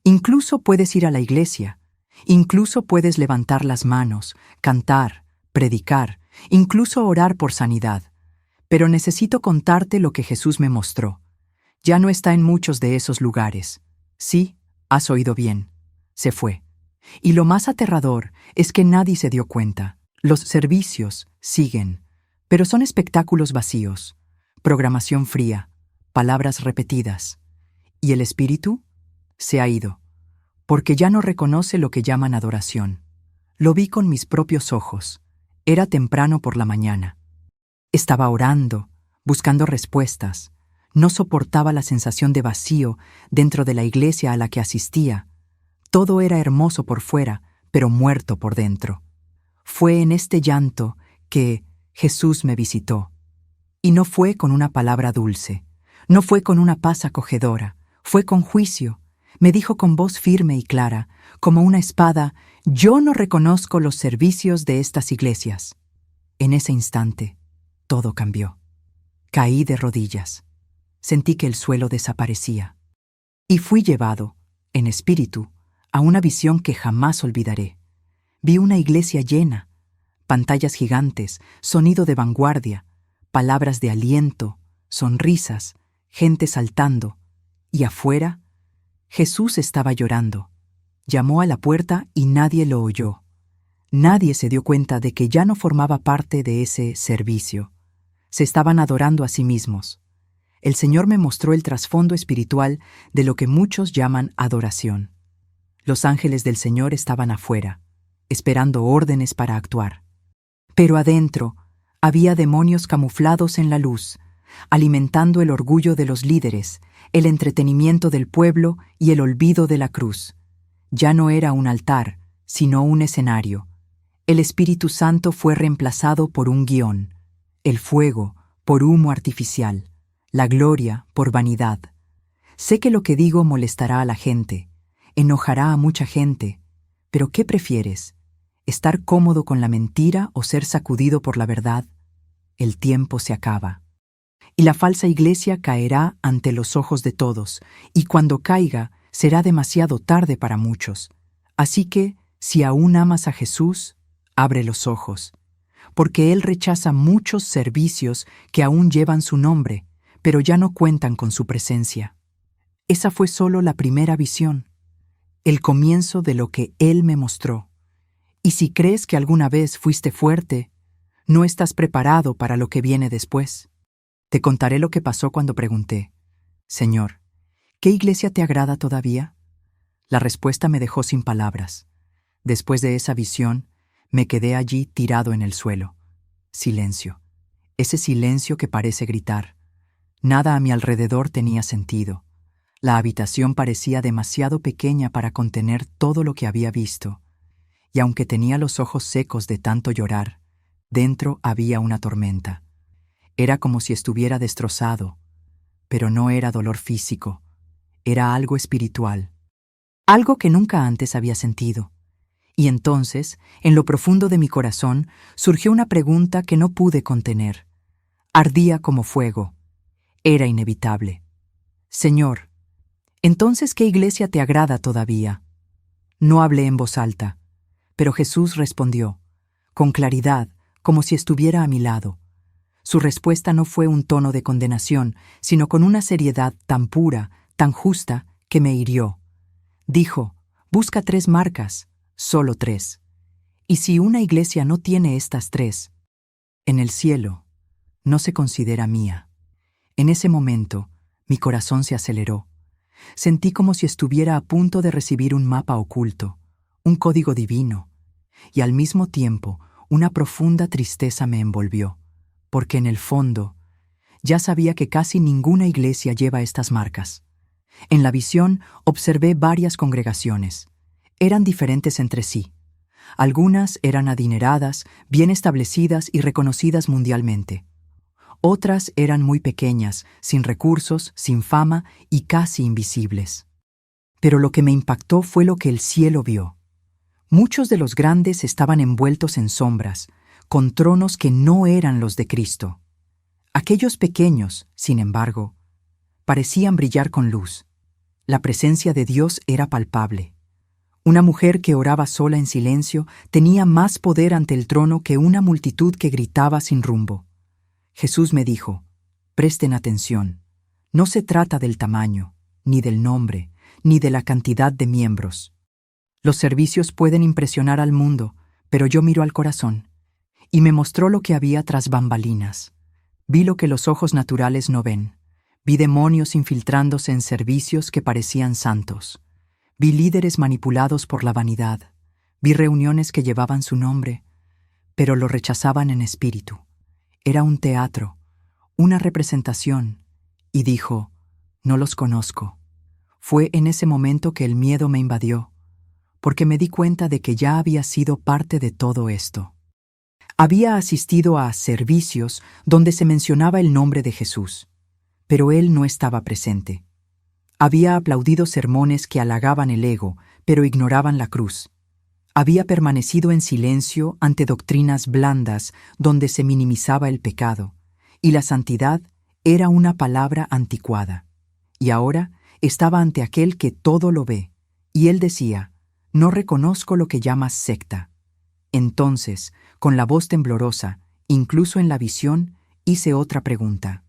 Incluso puedes ir a la iglesia, incluso puedes levantar las manos, cantar, predicar, incluso orar por sanidad. Pero necesito contarte lo que Jesús me mostró. Ya no está en muchos de esos lugares. Sí, has oído bien. Se fue. Y lo más aterrador es que nadie se dio cuenta. Los servicios siguen, pero son espectáculos vacíos, programación fría, palabras repetidas. Y el espíritu se ha ido, porque ya no reconoce lo que llaman adoración. Lo vi con mis propios ojos. Era temprano por la mañana. Estaba orando, buscando respuestas. No soportaba la sensación de vacío dentro de la iglesia a la que asistía. Todo era hermoso por fuera, pero muerto por dentro. Fue en este llanto que Jesús me visitó. Y no fue con una palabra dulce, no fue con una paz acogedora, fue con juicio. Me dijo con voz firme y clara, como una espada: yo no reconozco los servicios de estas iglesias. En ese instante, todo cambió. Caí de rodillas. Sentí que el suelo desaparecía. Y fui llevado, en espíritu, a una visión que jamás olvidaré. Vi una iglesia llena, pantallas gigantes, sonido de vanguardia, palabras de aliento, sonrisas, gente saltando, y afuera, Jesús estaba llorando. Llamó a la puerta y nadie lo oyó. Nadie se dio cuenta de que ya no formaba parte de ese servicio. Se estaban adorando a sí mismos. El Señor me mostró el trasfondo espiritual de lo que muchos llaman adoración. Los ángeles del Señor estaban afuera, esperando órdenes para actuar. Pero adentro había demonios camuflados en la luz, alimentando el orgullo de los líderes, el entretenimiento del pueblo y el olvido de la cruz. Ya no era un altar, sino un escenario. El Espíritu Santo fue reemplazado por un guión, el fuego por humo artificial, la gloria por vanidad. Sé que lo que digo molestará a la gente, enojará a mucha gente, pero ¿qué prefieres? ¿Estar cómodo con la mentira o ser sacudido por la verdad? El tiempo se acaba. Y la falsa iglesia caerá ante los ojos de todos, y cuando caiga será demasiado tarde para muchos. Así que, si aún amas a Jesús, abre los ojos, porque Él rechaza muchos servicios que aún llevan su nombre, pero ya no cuentan con su presencia. Esa fue solo la primera visión, el comienzo de lo que Él me mostró. Y si crees que alguna vez fuiste fuerte, no estás preparado para lo que viene después. Te contaré lo que pasó cuando pregunté: Señor, ¿qué iglesia te agrada todavía? La respuesta me dejó sin palabras. Después de esa visión, me quedé allí tirado en el suelo. Silencio. Ese silencio que parece gritar. Nada a mi alrededor tenía sentido. La habitación parecía demasiado pequeña para contener todo lo que había visto. Y aunque tenía los ojos secos de tanto llorar, dentro había una tormenta. Era como si estuviera destrozado, pero no era dolor físico, era algo espiritual, algo que nunca antes había sentido. Y entonces, en lo profundo de mi corazón, surgió una pregunta que no pude contener. Ardía como fuego. Era inevitable. Señor, ¿entonces qué iglesia te agrada todavía? No hablé en voz alta, pero Jesús respondió, con claridad, como si estuviera a mi lado. Su respuesta no fue un tono de condenación, sino con una seriedad tan pura, tan justa, que me hirió. Dijo: busca 3 marcas, solo 3. Y si una iglesia no tiene estas 3, en el cielo no se considera mía. En ese momento, mi corazón se aceleró. Sentí como si estuviera a punto de recibir un mapa oculto, un código divino, y al mismo tiempo una profunda tristeza me envolvió, porque en el fondo ya sabía que casi ninguna iglesia lleva estas marcas. En la visión observé varias congregaciones. Eran diferentes entre sí. Algunas eran adineradas, bien establecidas y reconocidas mundialmente. Otras eran muy pequeñas, sin recursos, sin fama y casi invisibles. Pero lo que me impactó fue lo que el cielo vio. Muchos de los grandes estaban envueltos en sombras, con tronos que no eran los de Cristo. Aquellos pequeños, sin embargo, parecían brillar con luz. La presencia de Dios era palpable. Una mujer que oraba sola en silencio tenía más poder ante el trono que una multitud que gritaba sin rumbo. Jesús me dijo: presten atención, no se trata del tamaño, ni del nombre, ni de la cantidad de miembros. Los servicios pueden impresionar al mundo, pero yo miro al corazón. Y me mostró lo que había tras bambalinas. Vi lo que los ojos naturales no ven. Vi demonios infiltrándose en servicios que parecían santos. Vi líderes manipulados por la vanidad. Vi reuniones que llevaban su nombre, pero lo rechazaban en espíritu. Era un teatro, una representación, y dijo: no los conozco. Fue en ese momento que el miedo me invadió, porque me di cuenta de que ya había sido parte de todo esto. Había asistido a servicios donde se mencionaba el nombre de Jesús, pero él no estaba presente. Había aplaudido sermones que halagaban el ego, pero ignoraban la cruz. Había permanecido en silencio ante doctrinas blandas donde se minimizaba el pecado, y la santidad era una palabra anticuada. Y ahora estaba ante aquel que todo lo ve, y él decía: no reconozco lo que llamas secta. Entonces, con la voz temblorosa, incluso en la visión, hice otra pregunta.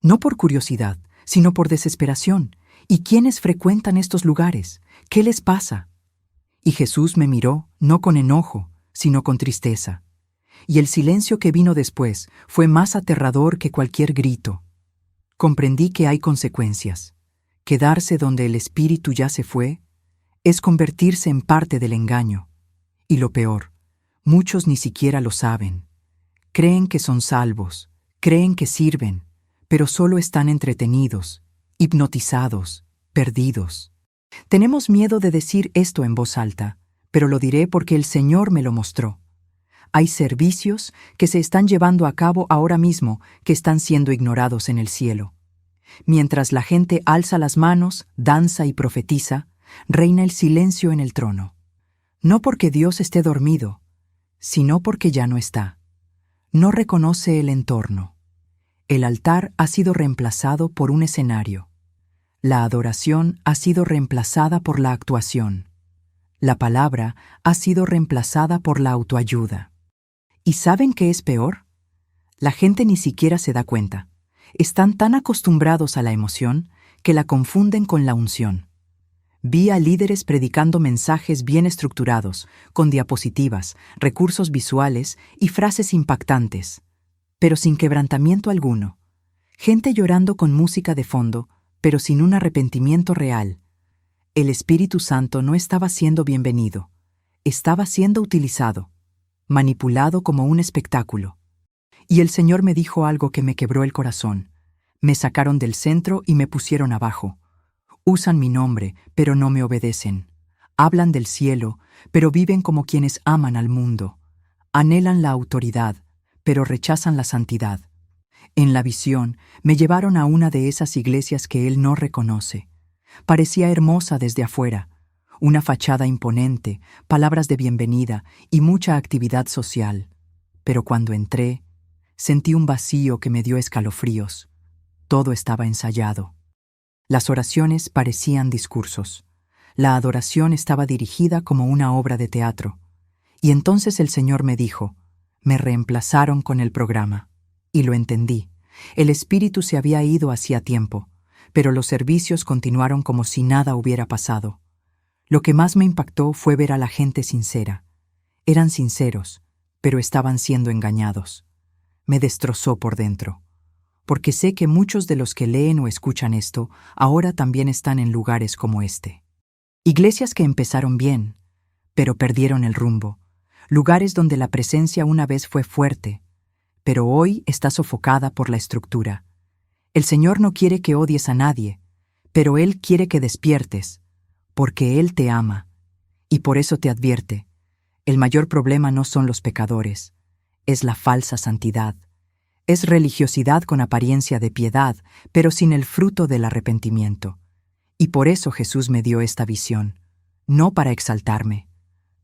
No por curiosidad, sino por desesperación. ¿Y quiénes frecuentan estos lugares? ¿Qué les pasa? Y Jesús me miró, no con enojo, sino con tristeza. Y el silencio que vino después fue más aterrador que cualquier grito. Comprendí que hay consecuencias. Quedarse donde el espíritu ya se fue es convertirse en parte del engaño. Y lo peor, muchos ni siquiera lo saben. Creen que son salvos, creen que sirven, pero solo están entretenidos, hipnotizados, perdidos. Tenemos miedo de decir esto en voz alta, pero lo diré porque el Señor me lo mostró. Hay servicios que se están llevando a cabo ahora mismo que están siendo ignorados en el cielo. Mientras la gente alza las manos, danza y profetiza, reina el silencio en el trono. No porque Dios esté dormido, sino porque ya no está. No reconoce el entorno. El altar ha sido reemplazado por un escenario. La adoración ha sido reemplazada por la actuación. La palabra ha sido reemplazada por la autoayuda. ¿Y saben qué es peor? La gente ni siquiera se da cuenta. Están tan acostumbrados a la emoción que la confunden con la unción. Vi a líderes predicando mensajes bien estructurados, con diapositivas, recursos visuales y frases impactantes, pero sin quebrantamiento alguno. Gente llorando con música de fondo, pero sin un arrepentimiento real. El Espíritu Santo no estaba siendo bienvenido, estaba siendo utilizado, manipulado como un espectáculo. Y el Señor me dijo algo que me quebró el corazón. Me sacaron del centro y me pusieron abajo. Usan mi nombre, pero no me obedecen. Hablan del cielo, pero viven como quienes aman al mundo. Anhelan la autoridad, pero rechazan la santidad. En la visión, me llevaron a una de esas iglesias que él no reconoce. Parecía hermosa desde afuera, una fachada imponente, palabras de bienvenida y mucha actividad social. Pero cuando entré, sentí un vacío que me dio escalofríos. Todo estaba ensayado. Las oraciones parecían discursos. La adoración estaba dirigida como una obra de teatro. Y entonces el Señor me dijo: me reemplazaron con el programa. Y lo entendí. El espíritu se había ido hacía tiempo, pero los servicios continuaron como si nada hubiera pasado. Lo que más me impactó fue ver a la gente sincera. Eran sinceros, pero estaban siendo engañados. Me destrozó por dentro. Porque sé que muchos de los que leen o escuchan esto ahora también están en lugares como este. Iglesias que empezaron bien, pero perdieron el rumbo. Lugares donde la presencia una vez fue fuerte, pero hoy está sofocada por la estructura. El Señor no quiere que odies a nadie, pero Él quiere que despiertes, porque Él te ama. Y por eso te advierte, el mayor problema no son los pecadores, es la falsa santidad. Es religiosidad con apariencia de piedad, pero sin el fruto del arrepentimiento. Y por eso Jesús me dio esta visión, no para exaltarme,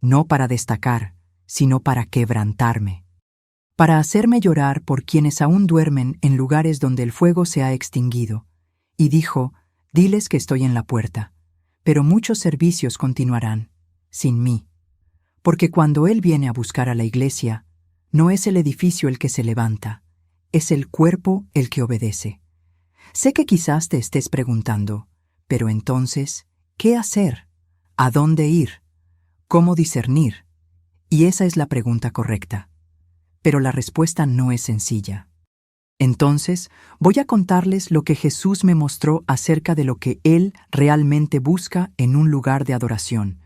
no para destacar, sino para quebrantarme. Para hacerme llorar por quienes aún duermen en lugares donde el fuego se ha extinguido. Y dijo: Diles que estoy en la puerta, pero muchos servicios continuarán, sin mí. Porque cuando Él viene a buscar a la iglesia, no es el edificio el que se levanta, es el cuerpo el que obedece. Sé que quizás te estés preguntando, pero entonces, ¿qué hacer? ¿A dónde ir? ¿Cómo discernir? Y esa es la pregunta correcta. Pero la respuesta no es sencilla. Entonces, voy a contarles lo que Jesús me mostró acerca de lo que Él realmente busca en un lugar de adoración.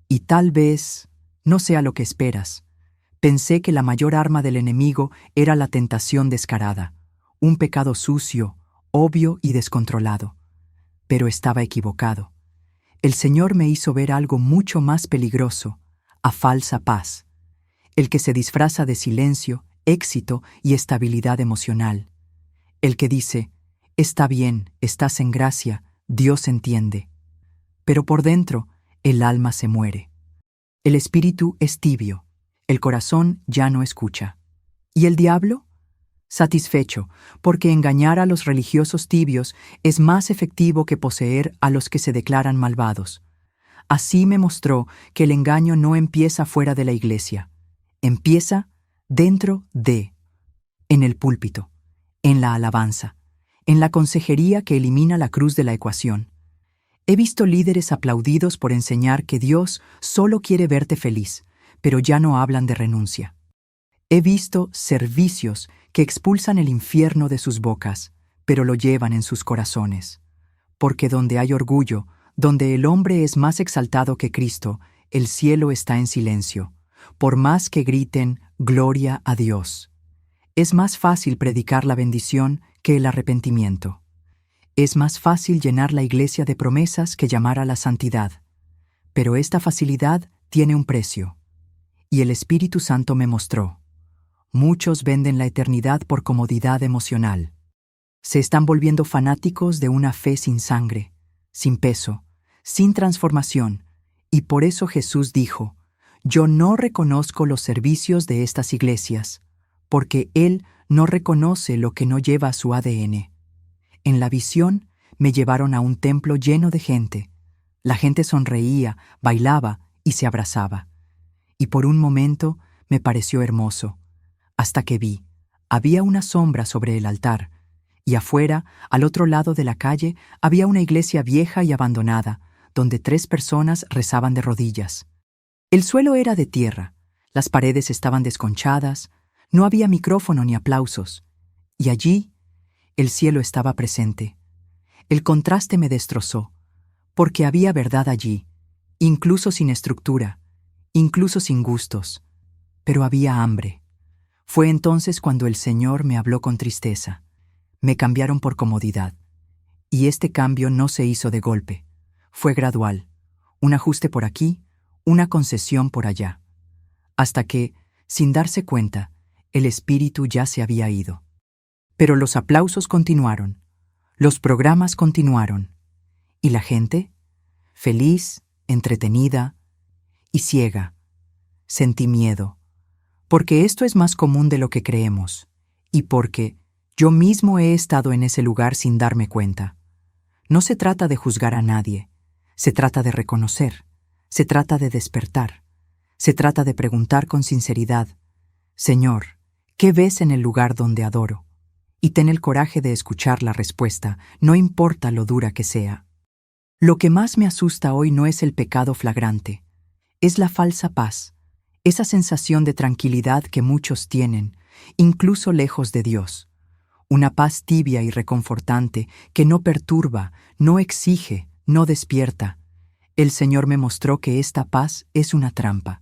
Y tal vez no sea lo que esperas. Pensé que la mayor arma del enemigo era la tentación descarada, un pecado sucio, obvio y descontrolado. Pero estaba equivocado. El Señor me hizo ver algo mucho más peligroso, a falsa paz, el que se disfraza de silencio, éxito y estabilidad emocional. El que dice, está bien, estás en gracia, Dios entiende. Pero por dentro, el alma se muere. El espíritu es tibio, el corazón ya no escucha. ¿Y el diablo? Satisfecho, porque engañar a los religiosos tibios es más efectivo que poseer a los que se declaran malvados. Así me mostró que el engaño no empieza fuera de la iglesia, empieza dentro de, en el púlpito, en la alabanza, en la consejería que elimina la cruz de la ecuación. He visto líderes aplaudidos por enseñar que Dios solo quiere verte feliz, pero ya no hablan de renuncia. He visto servicios que expulsan el infierno de sus bocas, pero lo llevan en sus corazones. Porque donde hay orgullo, donde el hombre es más exaltado que Cristo, el cielo está en silencio, por más que griten «Gloria a Dios». Es más fácil predicar la bendición que el arrepentimiento. Es más fácil llenar la iglesia de promesas que llamar a la santidad. Pero esta facilidad tiene un precio. Y el Espíritu Santo me mostró. Muchos venden la eternidad por comodidad emocional. Se están volviendo fanáticos de una fe sin sangre, sin peso, sin transformación, y por eso Jesús dijo, «Yo no reconozco los servicios de estas iglesias, porque Él no reconoce lo que no lleva a su ADN». En la visión me llevaron a un templo lleno de gente. La gente sonreía, bailaba y se abrazaba. Y por un momento me pareció hermoso, hasta que vi, había una sombra sobre el altar, y afuera, al otro lado de la calle, había una iglesia vieja y abandonada, donde 3 personas rezaban de rodillas. El suelo era de tierra, las paredes estaban desconchadas, no había micrófono ni aplausos, y allí el cielo estaba presente. El contraste me destrozó, porque había verdad allí, incluso sin estructura, incluso sin gustos, pero había hambre. Fue entonces cuando el Señor me habló con tristeza. Me cambiaron por comodidad. Y este cambio no se hizo de golpe. Fue gradual. Un ajuste por aquí, una concesión por allá. Hasta que, sin darse cuenta, el espíritu ya se había ido. Pero los aplausos continuaron. Los programas continuaron. ¿Y la gente? Feliz, entretenida y ciega. Sentí miedo. Porque esto es más común de lo que creemos. Y porque yo mismo he estado en ese lugar sin darme cuenta. No se trata de juzgar a nadie. Se trata de reconocer. Se trata de despertar. Se trata de preguntar con sinceridad, «Señor, ¿qué ves en el lugar donde adoro?» Y ten el coraje de escuchar la respuesta, no importa lo dura que sea. Lo que más me asusta hoy no es el pecado flagrante, es la falsa paz, esa sensación de tranquilidad que muchos tienen, incluso lejos de Dios. Una paz tibia y reconfortante que no perturba, no exige, no despierta. El Señor me mostró que esta paz es una trampa.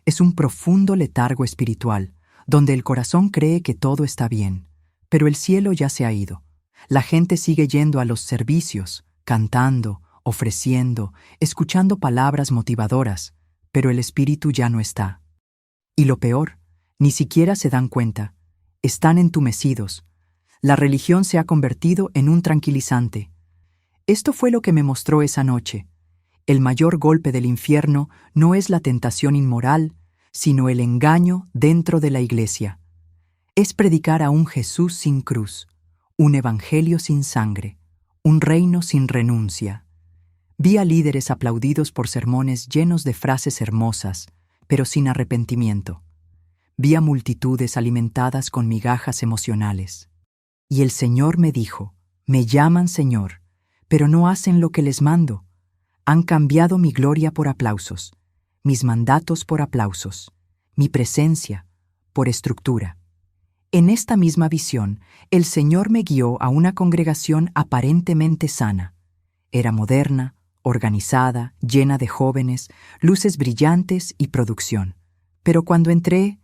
Es un profundo letargo espiritual, donde el corazón cree que todo está bien. Pero el cielo ya se ha ido. La gente sigue yendo a los servicios, cantando, ofreciendo, escuchando palabras motivadoras, pero el espíritu ya no está. Y lo peor, ni siquiera se dan cuenta. Están entumecidos. La religión se ha convertido en un tranquilizante. Esto fue lo que me mostró esa noche. El mayor golpe del infierno no es la tentación inmoral, sino el engaño dentro de la iglesia. Es predicar a un Jesús sin cruz, un evangelio sin sangre, un reino sin renuncia. Vi a líderes aplaudidos por sermones llenos de frases hermosas, pero sin arrepentimiento. Vi a multitudes alimentadas con migajas emocionales. Y el Señor me dijo: me llaman Señor, pero no hacen lo que les mando. Han cambiado mi gloria por aplausos, mis mandatos por aplausos, mi presencia por estructura. En esta misma visión, el Señor me guió a una congregación aparentemente sana. Era moderna, organizada, llena de jóvenes, luces brillantes y producción. Pero cuando entré,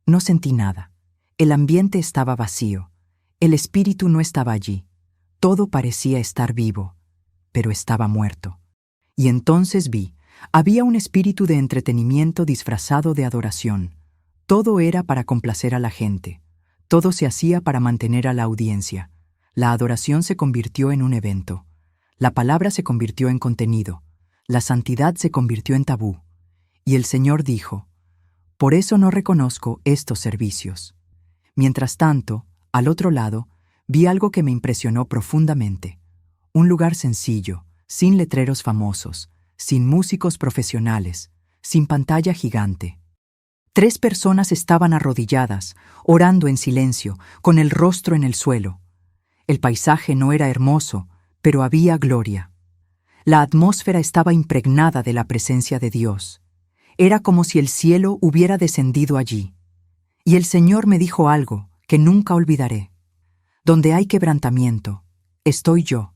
no sentí nada. El ambiente estaba vacío. El espíritu no estaba allí. Todo parecía estar vivo, pero estaba muerto. Y entonces vi, había un espíritu de entretenimiento disfrazado de adoración. Todo era para complacer a la gente. Todo se hacía para mantener a la audiencia. La adoración se convirtió en un evento. La palabra se convirtió en contenido. La santidad se convirtió en tabú. Y el Señor dijo: por eso no reconozco estos servicios. Mientras tanto, al otro lado, vi algo que me impresionó profundamente. Un lugar sencillo, sin letreros famosos, sin músicos profesionales, sin pantalla gigante. 3 personas estaban arrodilladas, orando en silencio, con el rostro en el suelo. El paisaje no era hermoso, pero había gloria. La atmósfera estaba impregnada de la presencia de Dios. Era como si el cielo hubiera descendido allí. Y el Señor me dijo algo que nunca olvidaré. Donde hay quebrantamiento, estoy yo.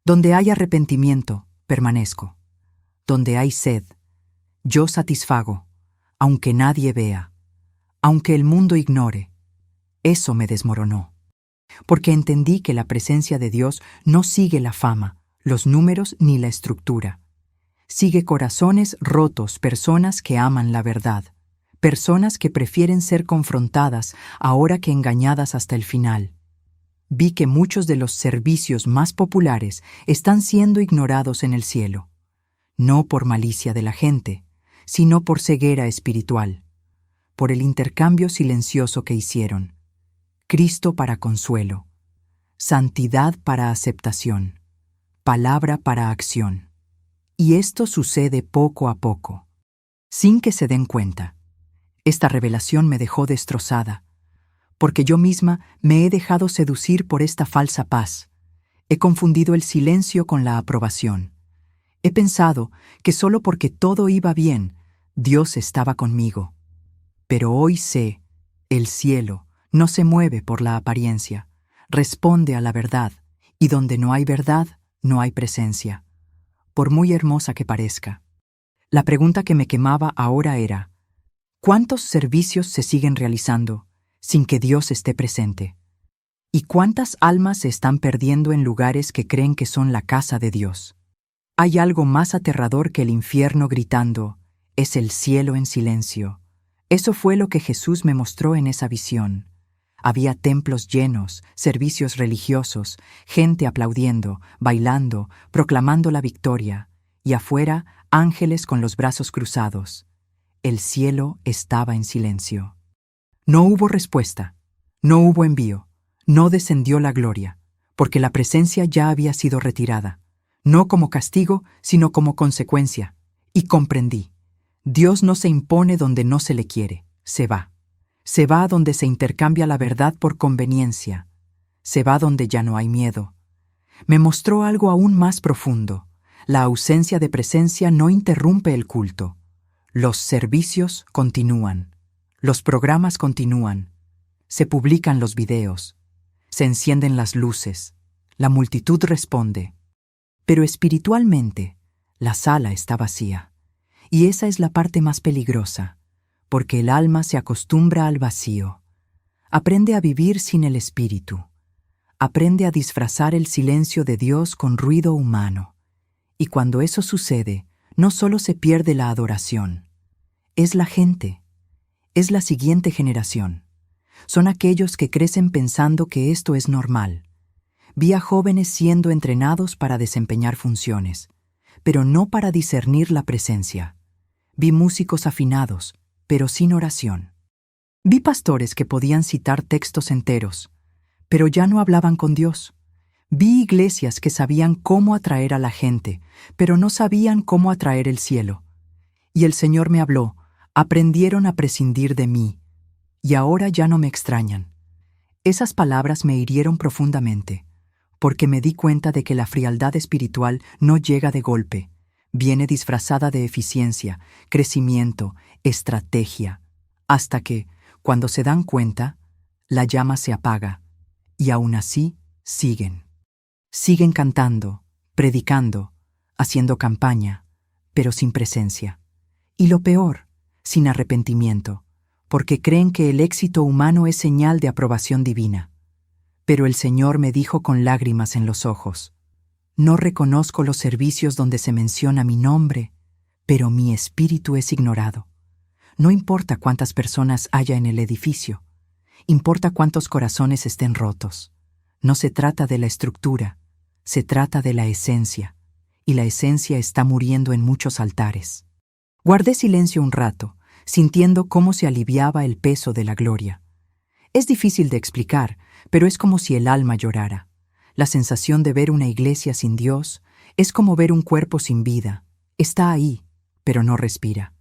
Donde hay arrepentimiento, permanezco. Donde hay sed, yo satisfago, aunque nadie vea, aunque el mundo ignore. Eso me desmoronó. Porque entendí que la presencia de Dios no sigue la fama, los números ni la estructura. Sigue corazones rotos, personas que aman la verdad, personas que prefieren ser confrontadas ahora que engañadas hasta el final. Vi que muchos de los servicios más populares están siendo ignorados en el cielo, no por malicia de la gente, sino por ceguera espiritual, por el intercambio silencioso que hicieron. Cristo para consuelo, santidad para aceptación, palabra para acción. Y esto sucede poco a poco, sin que se den cuenta. Esta revelación me dejó destrozada, porque yo misma me he dejado seducir por esta falsa paz. He confundido el silencio con la aprobación. He pensado que solo porque todo iba bien, Dios estaba conmigo. Pero hoy sé, el cielo no se mueve por la apariencia, responde a la verdad, y donde no hay verdad, no hay presencia, por muy hermosa que parezca. La pregunta que me quemaba ahora era: ¿cuántos servicios se siguen realizando sin que Dios esté presente? ¿Y cuántas almas se están perdiendo en lugares que creen que son la casa de Dios? Hay algo más aterrador que el infierno gritando: es el cielo en silencio. Eso fue lo que Jesús me mostró en esa visión. Había templos llenos, servicios religiosos, gente aplaudiendo, bailando, proclamando la victoria, y afuera ángeles con los brazos cruzados. El cielo estaba en silencio. No hubo respuesta, no hubo envío, no descendió la gloria, porque la presencia ya había sido retirada, no como castigo, sino como consecuencia. Y comprendí: Dios no se impone donde no se le quiere, se va. Se va a donde se intercambia la verdad por conveniencia. Se va donde ya no hay miedo. Me mostró algo aún más profundo. La ausencia de presencia no interrumpe el culto. Los servicios continúan. Los programas continúan. Se publican los videos. Se encienden las luces. La multitud responde. Pero espiritualmente, la sala está vacía. Y esa es la parte más peligrosa, porque el alma se acostumbra al vacío. Aprende a vivir sin el espíritu. Aprende a disfrazar el silencio de Dios con ruido humano. Y cuando eso sucede, no solo se pierde la adoración. Es la gente. Es la siguiente generación. Son aquellos que crecen pensando que esto es normal. Vi a jóvenes siendo entrenados para desempeñar funciones, pero no para discernir la presencia. Vi músicos afinados, pero sin oración. Vi pastores que podían citar textos enteros, pero ya no hablaban con Dios. Vi iglesias que sabían cómo atraer a la gente, pero no sabían cómo atraer el cielo. Y el Señor me habló, aprendieron a prescindir de mí, y ahora ya no me extrañan. Esas palabras me hirieron profundamente, porque me di cuenta de que la frialdad espiritual no llega de golpe, viene disfrazada de eficiencia, crecimiento, estrategia, hasta que, cuando se dan cuenta, la llama se apaga, y aún así siguen. Siguen cantando, predicando, haciendo campaña, pero sin presencia. Y lo peor, sin arrepentimiento, porque creen que el éxito humano es señal de aprobación divina. Pero el Señor me dijo con lágrimas en los ojos: no reconozco los servicios donde se menciona mi nombre, pero mi espíritu es ignorado. No importa cuántas personas haya en el edificio, importa cuántos corazones estén rotos. No se trata de la estructura, se trata de la esencia, y la esencia está muriendo en muchos altares. Guardé silencio un rato, sintiendo cómo se aliviaba el peso de la gloria. Es difícil de explicar, pero es como si el alma llorara. La sensación de ver una iglesia sin Dios es como ver un cuerpo sin vida. Está ahí, pero no respira.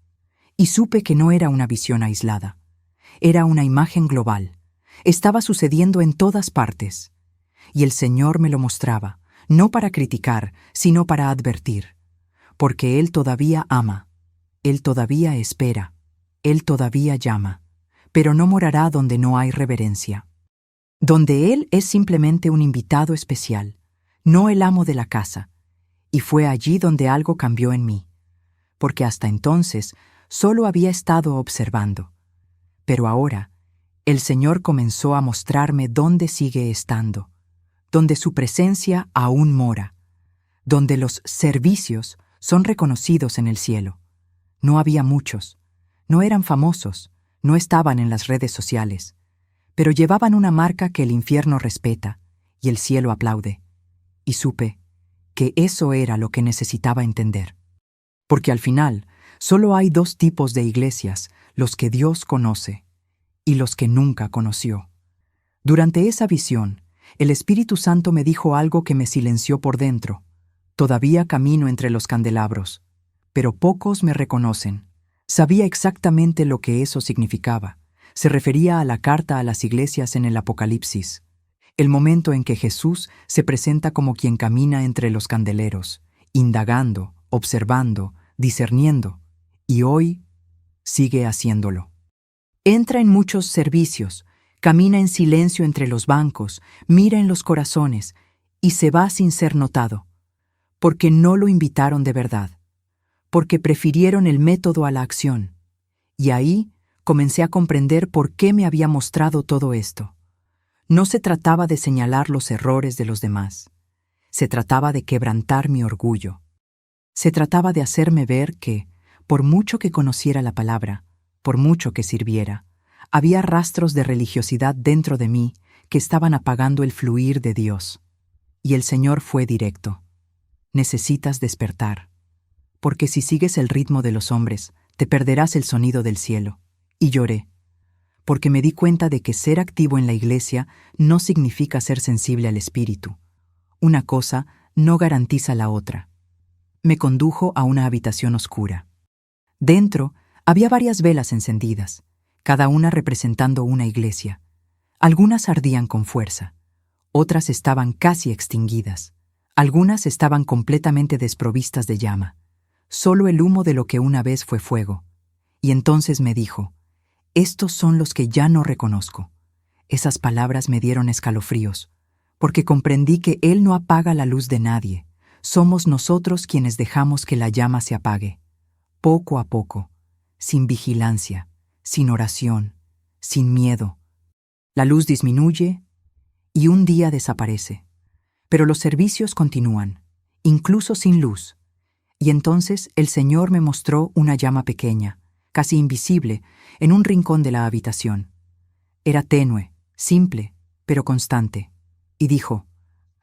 Y supe que no era una visión aislada. Era una imagen global. Estaba sucediendo en todas partes. Y el Señor me lo mostraba, no para criticar, sino para advertir. Porque Él todavía ama. Él todavía espera. Él todavía llama. Pero no morará donde no hay reverencia. Donde Él es simplemente un invitado especial, no el amo de la casa. Y fue allí donde algo cambió en mí. Porque hasta entonces solo había estado observando. Pero ahora, el Señor comenzó a mostrarme dónde sigue estando, donde su presencia aún mora, donde los servicios son reconocidos en el cielo. No había muchos, no eran famosos, no estaban en las redes sociales, pero llevaban una marca que el infierno respeta y el cielo aplaude. Y supe que eso era lo que necesitaba entender. Porque al final, solo hay dos tipos de iglesias, los que Dios conoce y los que nunca conoció. Durante esa visión, el Espíritu Santo me dijo algo que me silenció por dentro. Todavía camino entre los candelabros, pero pocos me reconocen. Sabía exactamente lo que eso significaba. Se refería a la carta a las iglesias en el Apocalipsis, el momento en que Jesús se presenta como quien camina entre los candeleros, indagando, observando, discerniendo, y hoy sigue haciéndolo. Entra en muchos servicios, camina en silencio entre los bancos, mira en los corazones, y se va sin ser notado, porque no lo invitaron de verdad, porque prefirieron el método a la acción. Y ahí comencé a comprender por qué me había mostrado todo esto. No se trataba de señalar los errores de los demás. Se trataba de quebrantar mi orgullo. Se trataba de hacerme ver que, por mucho que conociera la palabra, por mucho que sirviera, había rastros de religiosidad dentro de mí que estaban apagando el fluir de Dios. Y el Señor fue directo. Necesitas despertar, porque si sigues el ritmo de los hombres, te perderás el sonido del cielo. Y lloré, porque me di cuenta de que ser activo en la iglesia no significa ser sensible al Espíritu. Una cosa no garantiza la otra. Me condujo a una habitación oscura. Dentro había varias velas encendidas, cada una representando una iglesia. Algunas ardían con fuerza, otras estaban casi extinguidas, algunas estaban completamente desprovistas de llama, solo el humo de lo que una vez fue fuego. Y entonces me dijo: estos son los que ya no reconozco. Esas palabras me dieron escalofríos, porque comprendí que Él no apaga la luz de nadie. Somos nosotros quienes dejamos que la llama se apague, poco a poco, sin vigilancia, sin oración, sin miedo. La luz disminuye y un día desaparece, pero los servicios continúan, incluso sin luz. Y entonces el Señor me mostró una llama pequeña, casi invisible, en un rincón de la habitación. Era tenue, simple, pero constante, y dijo: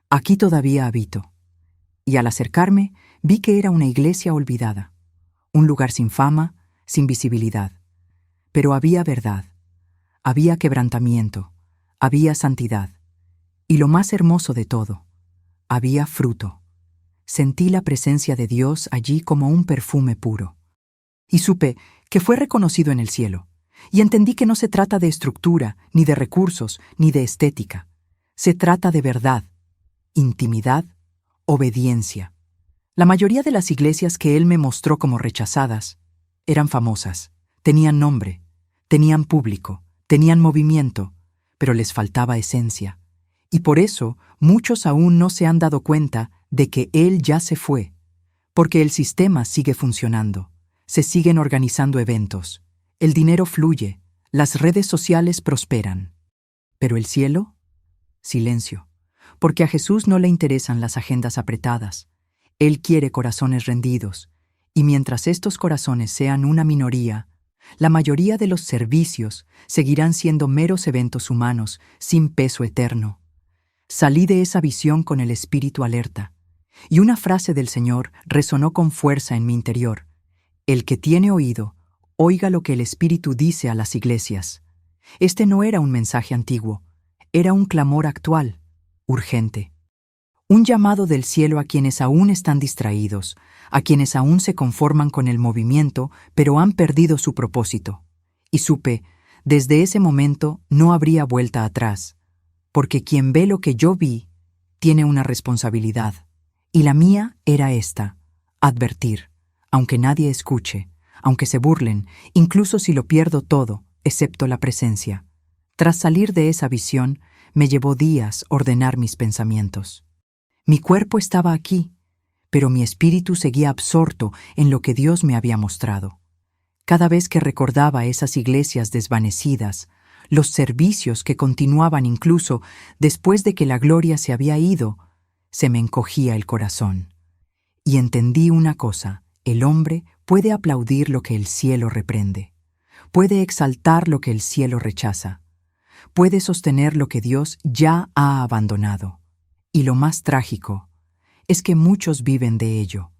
aquí todavía habito. Y al acercarme, vi que era una iglesia olvidada, un lugar sin fama, sin visibilidad. Pero había verdad, había quebrantamiento, había santidad. Y lo más hermoso de todo, había fruto. Sentí la presencia de Dios allí como un perfume puro. Y supe que fue reconocido en el cielo. Y entendí que no se trata de estructura, ni de recursos, ni de estética. Se trata de verdad, intimidad, obediencia. La mayoría de las iglesias que él me mostró como rechazadas eran famosas, tenían nombre, tenían público, tenían movimiento, pero les faltaba esencia. Y por eso muchos aún no se han dado cuenta de que él ya se fue, porque el sistema sigue funcionando, se siguen organizando eventos, el dinero fluye, las redes sociales prosperan. Pero el cielo, silencio, porque a Jesús no le interesan las agendas apretadas. Él quiere corazones rendidos, y mientras estos corazones sean una minoría, la mayoría de los servicios seguirán siendo meros eventos humanos sin peso eterno. Salí de esa visión con el espíritu alerta, y una frase del Señor resonó con fuerza en mi interior. El que tiene oído, oiga lo que el Espíritu dice a las iglesias. Este no era un mensaje antiguo, era un clamor actual, urgente. Un llamado del cielo a quienes aún están distraídos, a quienes aún se conforman con el movimiento, pero han perdido su propósito. Y supe, desde ese momento no habría vuelta atrás, porque quien ve lo que yo vi, tiene una responsabilidad. Y la mía era esta, advertir, aunque nadie escuche, aunque se burlen, incluso si lo pierdo todo, excepto la presencia. Tras salir de esa visión, me llevó días ordenar mis pensamientos. Mi cuerpo estaba aquí, pero mi espíritu seguía absorto en lo que Dios me había mostrado. Cada vez que recordaba esas iglesias desvanecidas, los servicios que continuaban incluso después de que la gloria se había ido, se me encogía el corazón. Y entendí una cosa: el hombre puede aplaudir lo que el cielo reprende, puede exaltar lo que el cielo rechaza, puede sostener lo que Dios ya ha abandonado. Y lo más trágico es que muchos viven de ello.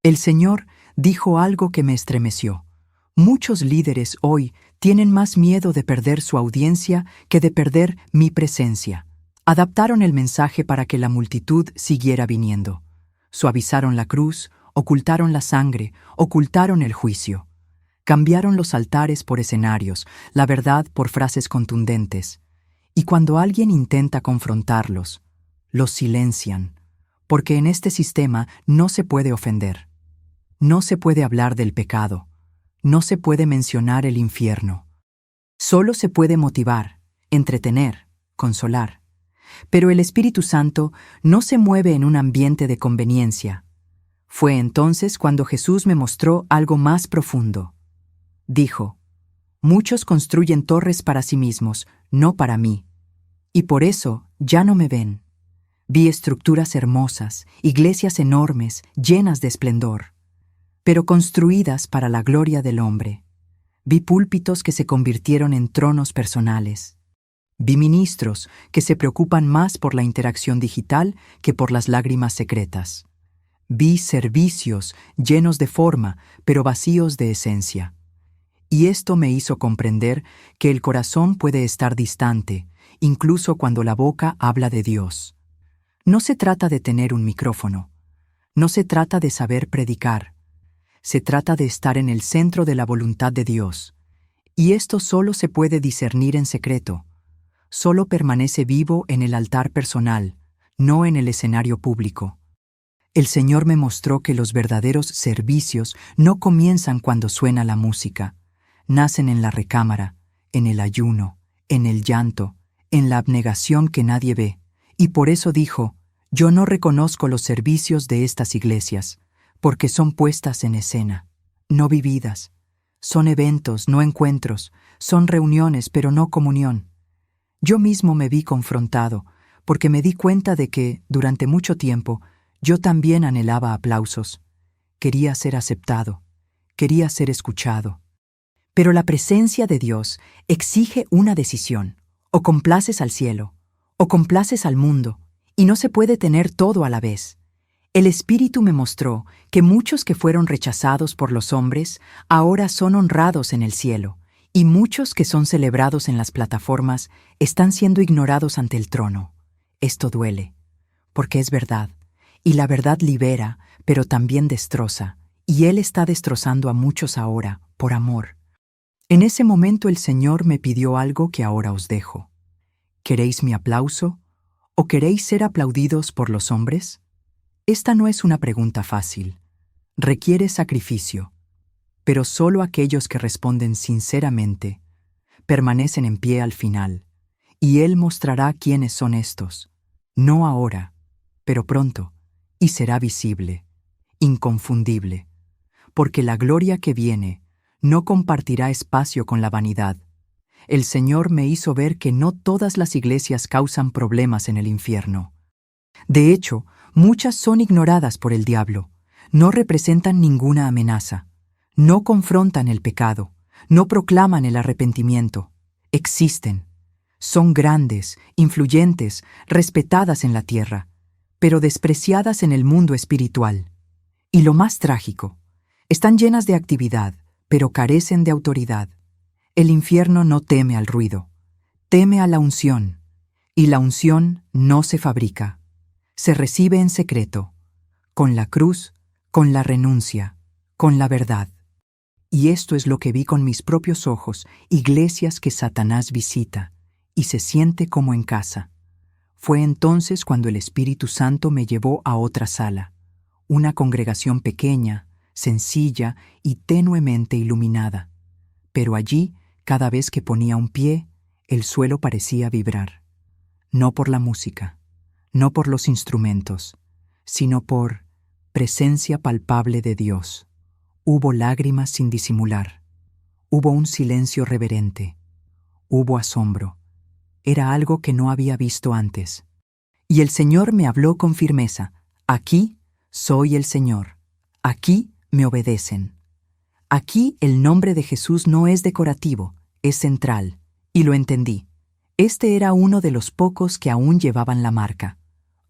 El Señor dijo algo que me estremeció. Muchos líderes hoy tienen más miedo de perder su audiencia que de perder mi presencia. Adaptaron el mensaje para que la multitud siguiera viniendo. Suavizaron la cruz, ocultaron la sangre, ocultaron el juicio. Cambiaron los altares por escenarios, la verdad por frases contundentes. Y cuando alguien intenta confrontarlos, los silencian, porque en este sistema no se puede ofender. No se puede hablar del pecado. No se puede mencionar el infierno. Solo se puede motivar, entretener, consolar. Pero el Espíritu Santo no se mueve en un ambiente de conveniencia. Fue entonces cuando Jesús me mostró algo más profundo. Dijo: muchos construyen torres para sí mismos, no para mí, y por eso ya no me ven. Vi estructuras hermosas, iglesias enormes, llenas de esplendor, pero construidas para la gloria del hombre. Vi púlpitos que se convirtieron en tronos personales. Vi ministros que se preocupan más por la interacción digital que por las lágrimas secretas. Vi servicios llenos de forma, pero vacíos de esencia. Y esto me hizo comprender que el corazón puede estar distante, incluso cuando la boca habla de Dios. No se trata de tener un micrófono. No se trata de saber predicar. Se trata de estar en el centro de la voluntad de Dios. Y esto solo se puede discernir en secreto. Solo permanece vivo en el altar personal, no en el escenario público. El Señor me mostró que los verdaderos servicios no comienzan cuando suena la música. Nacen en la recámara, en el ayuno, en el llanto, en la abnegación que nadie ve. Y por eso dijo: yo no reconozco los servicios de estas iglesias, porque son puestas en escena, no vividas. Son eventos, no encuentros, son reuniones, pero no comunión. Yo mismo me vi confrontado, porque me di cuenta de que, durante mucho tiempo, yo también anhelaba aplausos. Quería ser aceptado, quería ser escuchado. Pero la presencia de Dios exige una decisión: o complaces al cielo, o complaces al mundo, y no se puede tener todo a la vez. El Espíritu me mostró que muchos que fueron rechazados por los hombres ahora son honrados en el cielo, y muchos que son celebrados en las plataformas están siendo ignorados ante el trono. Esto duele, porque es verdad, y la verdad libera, pero también destroza, y Él está destrozando a muchos ahora, por amor. En ese momento el Señor me pidió algo que ahora os dejo. ¿Queréis mi aplauso? ¿O queréis ser aplaudidos por los hombres? Esta no es una pregunta fácil. Requiere sacrificio, pero solo aquellos que responden sinceramente permanecen en pie al final, y Él mostrará quiénes son estos, no ahora, pero pronto, y será visible, inconfundible, porque la gloria que viene no compartirá espacio con la vanidad. El Señor me hizo ver que no todas las iglesias causan problemas en el infierno. De hecho, muchas son ignoradas por el diablo, no representan ninguna amenaza, no confrontan el pecado, no proclaman el arrepentimiento. Existen. Son grandes, influyentes, respetadas en la tierra, pero despreciadas en el mundo espiritual. Y lo más trágico, están llenas de actividad, pero carecen de autoridad. El infierno no teme al ruido, teme a la unción, y la unción no se fabrica, se recibe en secreto, con la cruz, con la renuncia, con la verdad. Y esto es lo que vi con mis propios ojos, iglesias que Satanás visita, y se siente como en casa. Fue entonces cuando el Espíritu Santo me llevó a otra sala, una congregación pequeña, sencilla y tenuemente iluminada. Pero allí, cada vez que ponía un pie, el suelo parecía vibrar. No por la música, no por los instrumentos, sino por presencia palpable de Dios. Hubo lágrimas sin disimular. Hubo un silencio reverente. Hubo asombro. Era algo que no había visto antes. Y el Señor me habló con firmeza. Aquí soy el Señor. Aquí me obedecen. Aquí el nombre de Jesús no es decorativo, es central. Y lo entendí. Este era uno de los pocos que aún llevaban la marca.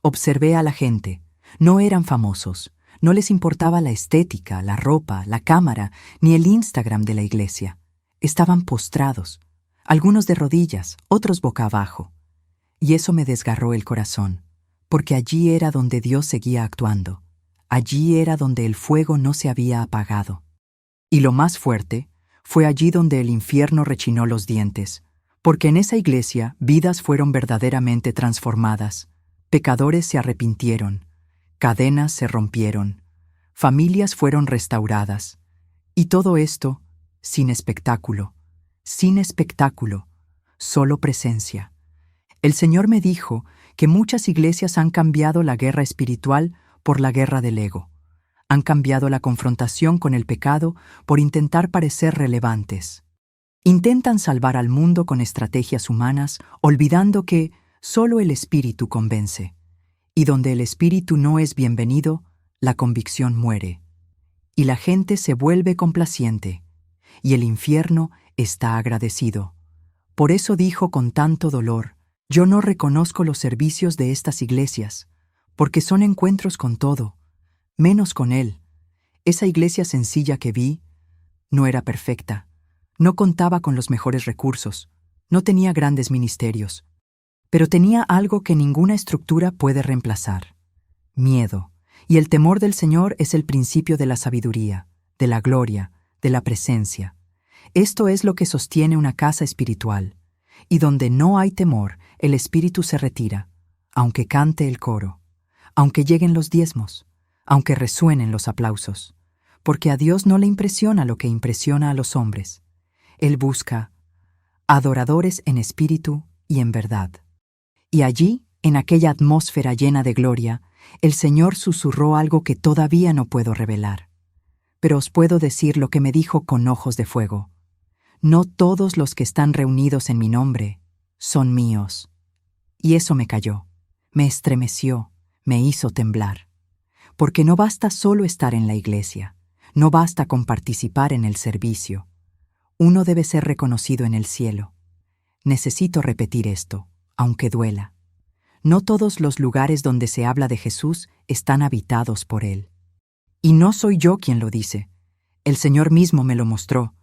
Observé a la gente. No eran famosos. No les importaba la estética, la ropa, la cámara, ni el Instagram de la iglesia. Estaban postrados, algunos de rodillas, otros boca abajo. Y eso me desgarró el corazón, porque allí era donde Dios seguía actuando. Allí era donde el fuego no se había apagado. Y lo más fuerte, fue allí donde el infierno rechinó los dientes, porque en esa iglesia vidas fueron verdaderamente transformadas, pecadores se arrepintieron, cadenas se rompieron, familias fueron restauradas, y todo esto sin espectáculo, solo presencia. El Señor me dijo que muchas iglesias han cambiado la guerra espiritual por la guerra del ego. Han cambiado la confrontación con el pecado por intentar parecer relevantes. Intentan salvar al mundo con estrategias humanas, olvidando que solo el Espíritu convence. Y donde el Espíritu no es bienvenido, la convicción muere. Y la gente se vuelve complaciente, y el infierno está agradecido. Por eso dijo con tanto dolor, yo no reconozco los servicios de estas iglesias, porque son encuentros con todo, menos con Él. Esa iglesia sencilla que vi no era perfecta, no contaba con los mejores recursos, no tenía grandes ministerios, pero tenía algo que ninguna estructura puede reemplazar: miedo. Y el temor del Señor es el principio de la sabiduría, de la gloria, de la presencia. Esto es lo que sostiene una casa espiritual. Y donde no hay temor, el espíritu se retira, aunque cante el coro, aunque lleguen los diezmos, aunque resuenen los aplausos, porque a Dios no le impresiona lo que impresiona a los hombres. Él busca adoradores en espíritu y en verdad. Y allí, en aquella atmósfera llena de gloria, el Señor susurró algo que todavía no puedo revelar. Pero os puedo decir lo que me dijo con ojos de fuego. No todos los que están reunidos en mi nombre son míos. Y eso me cayó, me estremeció, me hizo temblar. Porque no basta solo estar en la iglesia, no basta con participar en el servicio. Uno debe ser reconocido en el cielo. Necesito repetir esto, aunque duela. No todos los lugares donde se habla de Jesús están habitados por Él. Y no soy yo quien lo dice. El Señor mismo me lo mostró.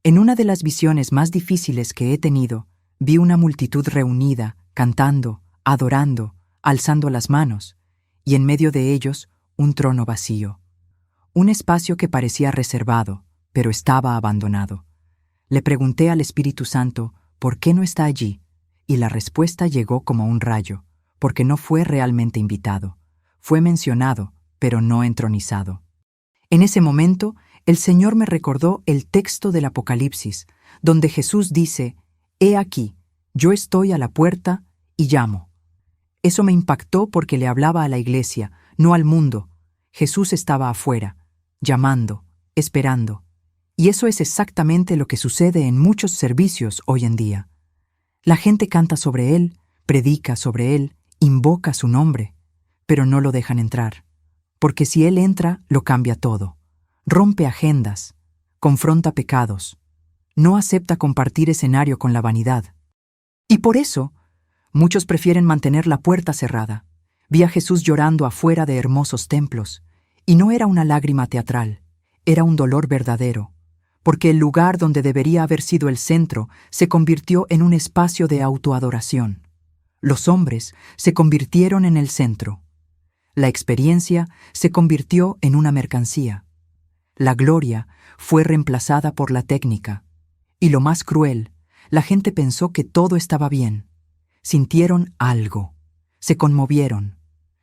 En una de las visiones más difíciles que he tenido, vi una multitud reunida, cantando, adorando, alzando las manos, y en medio de ellos un trono vacío. Un espacio que parecía reservado, pero estaba abandonado. Le pregunté al Espíritu Santo, ¿por qué no está allí? Y la respuesta llegó como un rayo, porque no fue realmente invitado. Fue mencionado, pero no entronizado. En ese momento, el Señor me recordó el texto del Apocalipsis, donde Jesús dice, «He aquí, yo estoy a la puerta y llamo». Eso me impactó porque le hablaba a la iglesia, no al mundo. Jesús estaba afuera, llamando, esperando. Y eso es exactamente lo que sucede en muchos servicios hoy en día. La gente canta sobre Él, predica sobre Él, invoca su nombre, pero no lo dejan entrar. Porque si Él entra, lo cambia todo. Rompe agendas, confronta pecados, no acepta compartir escenario con la vanidad. Y por eso, muchos prefieren mantener la puerta cerrada. Vi a Jesús llorando afuera de hermosos templos, y no era una lágrima teatral, era un dolor verdadero, porque el lugar donde debería haber sido el centro se convirtió en un espacio de autoadoración. Los hombres se convirtieron en el centro. La experiencia se convirtió en una mercancía. La gloria fue reemplazada por la técnica. Y lo más cruel, la gente pensó que todo estaba bien. Sintieron algo, se conmovieron,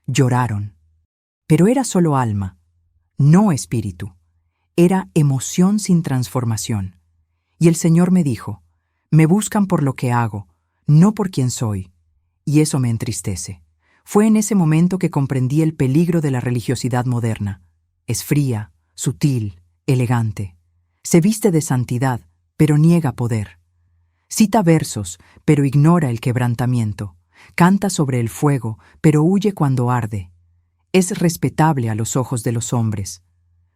lloraron. Pero era solo alma, no espíritu. Era emoción sin transformación. Y el Señor me dijo, me buscan por lo que hago, no por quién soy. Y eso me entristece. Fue en ese momento que comprendí el peligro de la religiosidad moderna. Es fría, sutil, elegante. Se viste de santidad, pero niega poder. Cita versos, pero ignora el quebrantamiento. Canta sobre el fuego, pero huye cuando arde. Es respetable a los ojos de los hombres,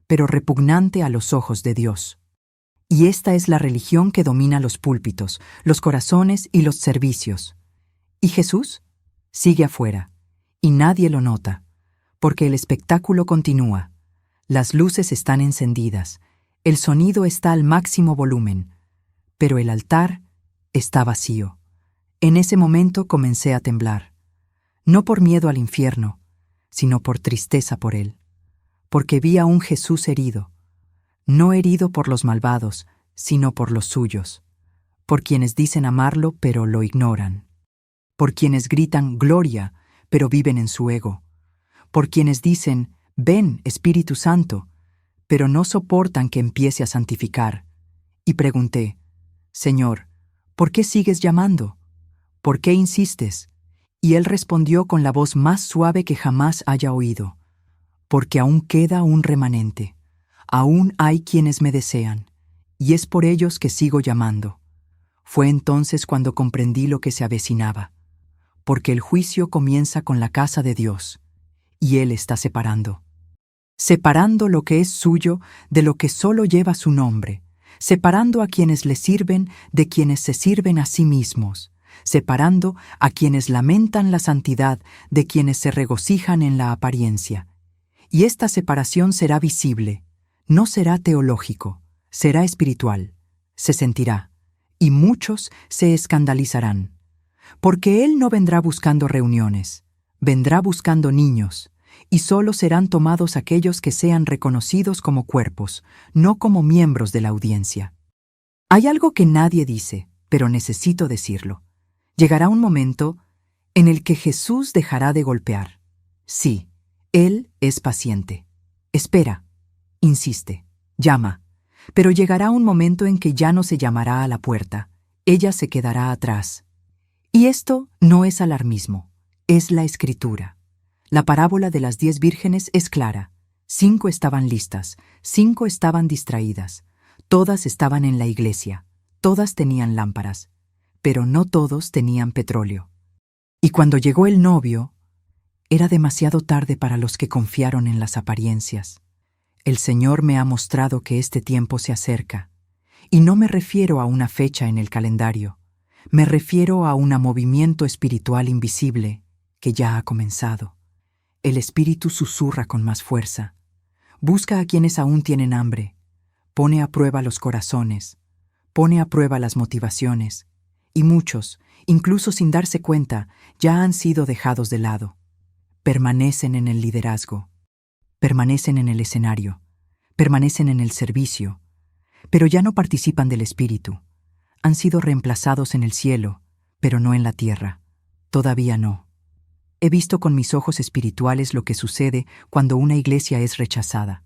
pero repugnante a los ojos de Dios. Y esta es la religión que domina los púlpitos, los corazones y los servicios. ¿Y Jesús? Sigue afuera, y nadie lo nota, porque el espectáculo continúa. Las luces están encendidas, el sonido está al máximo volumen, pero el altar está vacío. En ese momento comencé a temblar, no por miedo al infierno, sino por tristeza por él, porque vi a un Jesús herido, no herido por los malvados, sino por los suyos, por quienes dicen amarlo pero lo ignoran, por quienes gritan gloria pero viven en su ego, por quienes dicen ven Espíritu Santo, pero no soportan que empiece a santificar. Y pregunté, Señor, ¿por qué sigues llamando? ¿Por qué insistes? Y él respondió con la voz más suave que jamás haya oído, porque aún queda un remanente, aún hay quienes me desean, y es por ellos que sigo llamando. Fue entonces cuando comprendí lo que se avecinaba, porque el juicio comienza con la casa de Dios, y Él está separando lo que es suyo de lo que solo lleva su nombre, separando a quienes le sirven de quienes se sirven a sí mismos, separando a quienes lamentan la santidad de quienes se regocijan en la apariencia. Y esta separación será visible, no será teológico, será espiritual, se sentirá, y muchos se escandalizarán. Porque Él no vendrá buscando reuniones, vendrá buscando niños, y solo serán tomados aquellos que sean reconocidos como cuerpos, no como miembros de la audiencia. Hay algo que nadie dice, pero necesito decirlo. Llegará un momento en el que Jesús dejará de golpear. Sí, Él es paciente. Espera, insiste, llama, pero llegará un momento en que ya no se llamará a la puerta, ella se quedará atrás. Y esto no es alarmismo, es la Escritura. La parábola de las 10 vírgenes es clara. 5 estaban listas, 5 estaban distraídas. Todas estaban en la iglesia, todas tenían lámparas, pero no todos tenían petróleo. Y cuando llegó el novio, era demasiado tarde para los que confiaron en las apariencias. El Señor me ha mostrado que este tiempo se acerca, y no me refiero a una fecha en el calendario, me refiero a un movimiento espiritual invisible que ya ha comenzado. El Espíritu susurra con más fuerza. Busca a quienes aún tienen hambre. Pone a prueba los corazones. Pone a prueba las motivaciones. y muchos, incluso sin darse cuenta, ya han sido dejados de lado. Permanecen en el liderazgo, permanecen en el escenario, permanecen en el servicio, pero ya no participan del Espíritu. Han sido reemplazados en el cielo, pero no en la tierra. Todavía no. He visto con mis ojos espirituales lo que sucede cuando una iglesia es rechazada.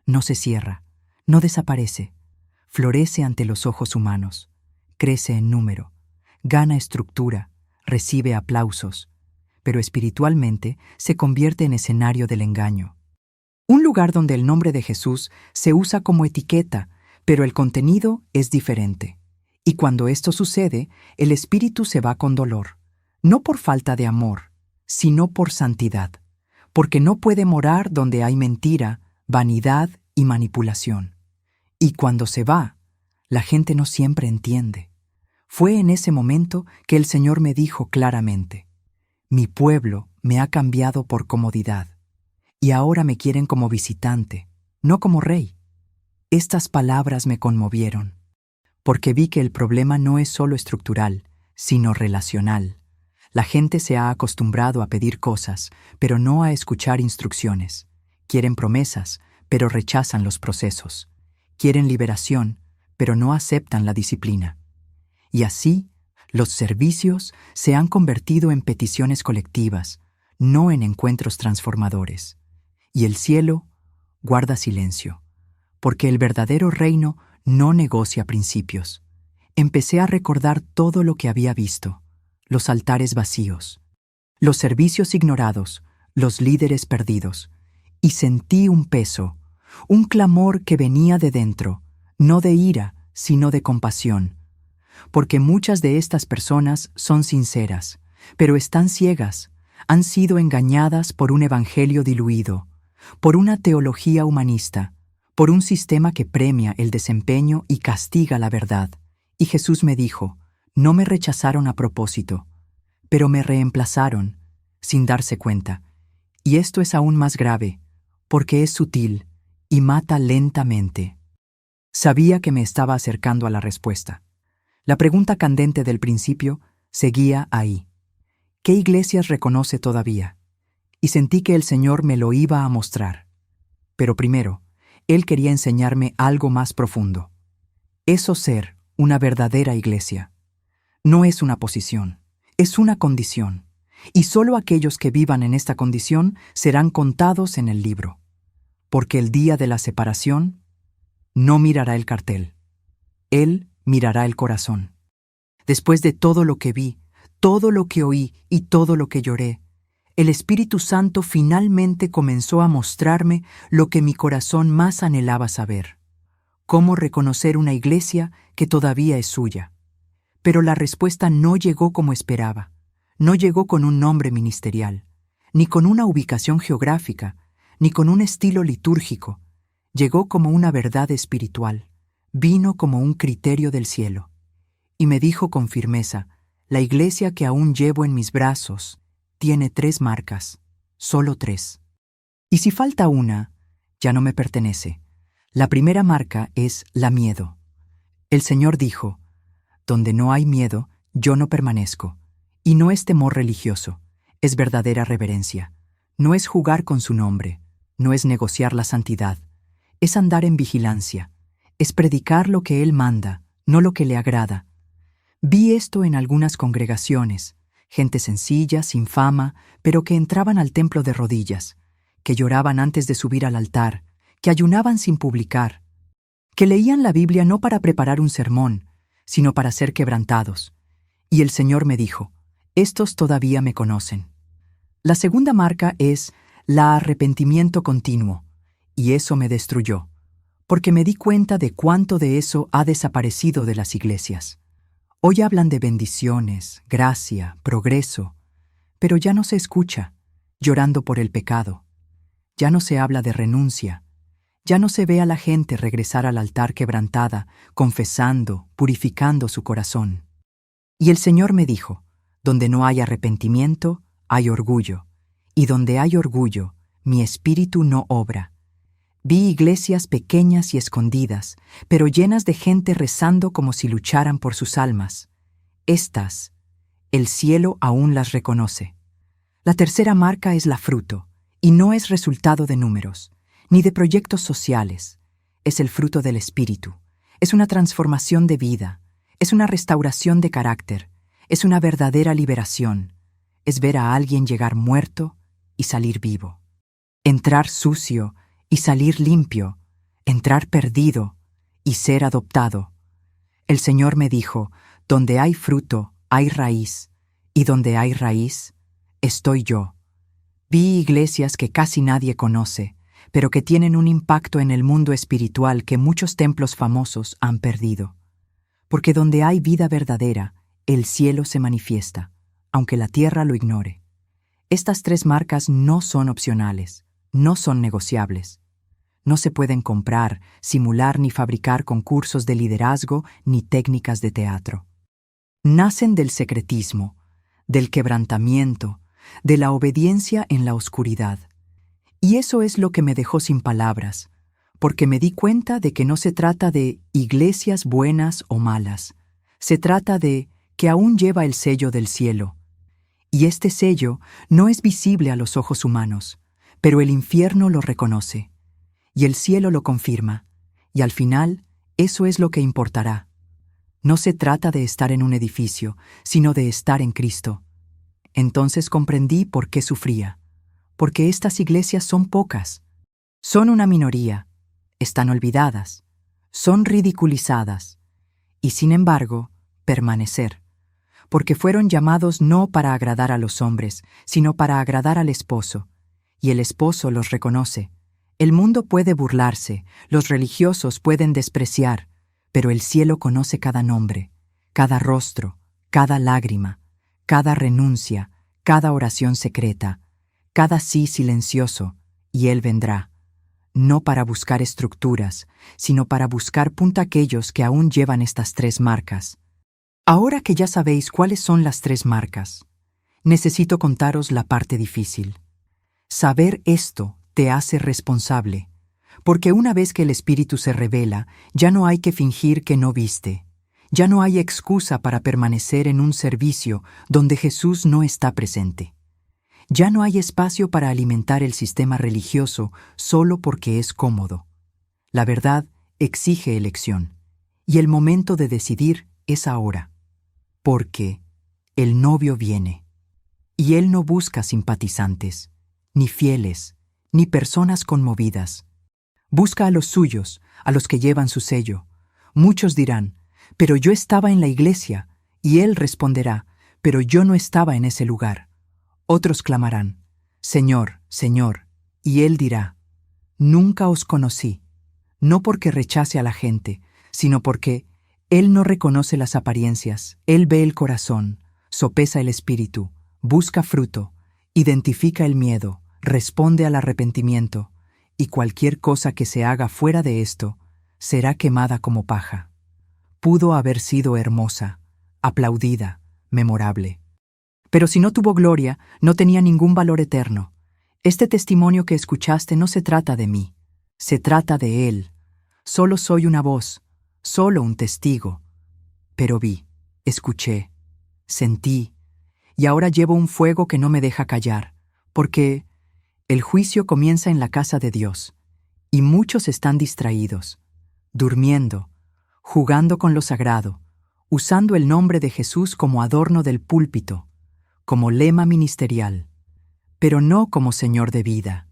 No se cierra, no desaparece, florece ante los ojos humanos, crece en número, gana estructura, recibe aplausos, pero espiritualmente se convierte en escenario del engaño. Un lugar donde el nombre de Jesús se usa como etiqueta, pero el contenido es diferente. Y cuando esto sucede, el espíritu se va con dolor, no por falta de amor, sino por santidad, porque no puede morar donde hay mentira, vanidad y manipulación. Y cuando se va, la gente no siempre entiende. Fue en ese momento que el Señor me dijo claramente: mi pueblo me ha cambiado por comodidad, y ahora me quieren como visitante, no como rey. Estas palabras me conmovieron, porque vi que el problema no es solo estructural, sino relacional. La gente se ha acostumbrado a pedir cosas, pero no a escuchar instrucciones. Quieren promesas, pero rechazan los procesos. Quieren liberación, pero no aceptan la disciplina. Y así, los servicios se han convertido en peticiones colectivas, no en encuentros transformadores. Y el cielo guarda silencio, porque el verdadero reino no negocia principios. Empecé a recordar todo lo que había visto: los altares vacíos, los servicios ignorados, los líderes perdidos, y sentí un peso, un clamor que venía de dentro, no de ira, sino de compasión, porque muchas de estas personas son sinceras, pero están ciegas, han sido engañadas por un evangelio diluido, por una teología humanista, por un sistema que premia el desempeño y castiga la verdad. Y Jesús me dijo: no me rechazaron a propósito, pero me reemplazaron, sin darse cuenta. Y esto es aún más grave, porque es sutil y mata lentamente. Sabía que me estaba acercando a la respuesta. La pregunta candente del principio seguía ahí. ¿Qué iglesias reconoce todavía? Y sentí que el Señor me lo iba a mostrar. Pero primero, Él quería enseñarme algo más profundo. Eso ser una verdadera iglesia. No es una posición, es una condición. Y solo aquellos que vivan en esta condición serán contados en el libro. Porque el día de la separación no mirará el cartel. Él mirará el corazón. Después de todo lo que vi, todo lo que oí y todo lo que lloré, el Espíritu Santo finalmente comenzó a mostrarme lo que mi corazón más anhelaba saber: cómo reconocer una iglesia que todavía es suya. Pero la respuesta no llegó como esperaba. No llegó con un nombre ministerial, ni con una ubicación geográfica, ni con un estilo litúrgico. Llegó como una verdad espiritual. Vino como un criterio del cielo. Y me dijo con firmeza: la iglesia que aún llevo en mis brazos tiene 3 marcas, solo 3. Y si falta una, ya no me pertenece. La primera marca es la miedo. El Señor dijo: donde no hay miedo, yo no permanezco. Y no es temor religioso, es verdadera reverencia. No es jugar con su nombre, no es negociar la santidad. Es andar en vigilancia, es predicar lo que Él manda, no lo que le agrada. Vi esto en algunas congregaciones, gente sencilla, sin fama, pero que entraban al templo de rodillas, que lloraban antes de subir al altar, que ayunaban sin publicar, que leían la Biblia no para preparar un sermón, sino para ser quebrantados. Y el Señor me dijo: estos todavía me conocen. La segunda marca es la arrepentimiento continuo, y eso me destruyó, porque me di cuenta de cuánto de eso ha desaparecido de las iglesias. Hoy hablan de bendiciones, gracia, progreso, pero ya no se escucha, llorando por el pecado. Ya no se habla de renuncia. Ya no se ve a la gente regresar al altar quebrantada, confesando, purificando su corazón. Y el Señor me dijo: donde no hay arrepentimiento, hay orgullo, y donde hay orgullo, mi espíritu no obra. Vi iglesias pequeñas y escondidas, pero llenas de gente rezando como si lucharan por sus almas. Estas, el cielo aún las reconoce. La tercera marca es la fruto, y no es resultado de números, ni de proyectos sociales. Es el fruto del Espíritu. Es una transformación de vida. Es una restauración de carácter. Es una verdadera liberación. Es ver a alguien llegar muerto y salir vivo. Entrar sucio y salir limpio. Entrar perdido y ser adoptado. El Señor me dijo, donde hay fruto, hay raíz, y donde hay raíz, estoy yo. Vi iglesias que casi nadie conoce, pero que tienen un impacto en el mundo espiritual que muchos templos famosos han perdido. Porque donde hay vida verdadera, el cielo se manifiesta, aunque la tierra lo ignore. Estas tres marcas no son opcionales, no son negociables. No se pueden comprar, simular ni fabricar con cursos de liderazgo ni técnicas de teatro. Nacen del secretismo, del quebrantamiento, de la obediencia en la oscuridad. Y eso es lo que me dejó sin palabras, porque me di cuenta de que no se trata de iglesias buenas o malas. Se trata de que aún lleva el sello del cielo. Y este sello no es visible a los ojos humanos, pero el infierno lo reconoce. Y el cielo lo confirma, y al final, eso es lo que importará. No se trata de estar en un edificio, sino de estar en Cristo. Entonces comprendí por qué sufría, porque estas iglesias son pocas. Son una minoría, están olvidadas, son ridiculizadas, y sin embargo, permanecer, porque fueron llamados no para agradar a los hombres, sino para agradar al esposo, y el esposo los reconoce. El mundo puede burlarse, los religiosos pueden despreciar, pero el cielo conoce cada nombre, cada rostro, cada lágrima, cada renuncia, cada oración secreta, cada sí silencioso, y Él vendrá, no para buscar estructuras, sino para buscar aquellos que aún llevan estas tres marcas. Ahora que ya sabéis cuáles son las tres marcas, necesito contaros la parte difícil. Saber esto te hace responsable, porque una vez que el Espíritu se revela, ya no hay que fingir que no viste. Ya no hay excusa para permanecer en un servicio donde Jesús no está presente. Ya no hay espacio para alimentar el sistema religioso solo porque es cómodo. La verdad exige elección, y el momento de decidir es ahora, porque el novio viene, y Él no busca simpatizantes, ni fieles, ni personas conmovidas. Busca a los suyos, a los que llevan su sello. Muchos dirán, pero yo estaba en la iglesia, y Él responderá, pero yo no estaba en ese lugar. Otros clamarán, Señor, Señor, y Él dirá, nunca os conocí, no porque rechace a la gente, sino porque Él no reconoce las apariencias, Él ve el corazón, sopesa el espíritu, busca fruto, identifica el miedo, responde al arrepentimiento, y cualquier cosa que se haga fuera de esto será quemada como paja. Pudo haber sido hermosa, aplaudida, memorable. Pero si no tuvo gloria, no tenía ningún valor eterno. Este testimonio que escuchaste no se trata de mí, se trata de Él. Solo soy una voz, solo un testigo. Pero vi, escuché, sentí, y ahora llevo un fuego que no me deja callar, porque el juicio comienza en la casa de Dios, y muchos están distraídos, durmiendo, jugando con lo sagrado, usando el nombre de Jesús como adorno del púlpito, como lema ministerial, pero no como Señor de vida.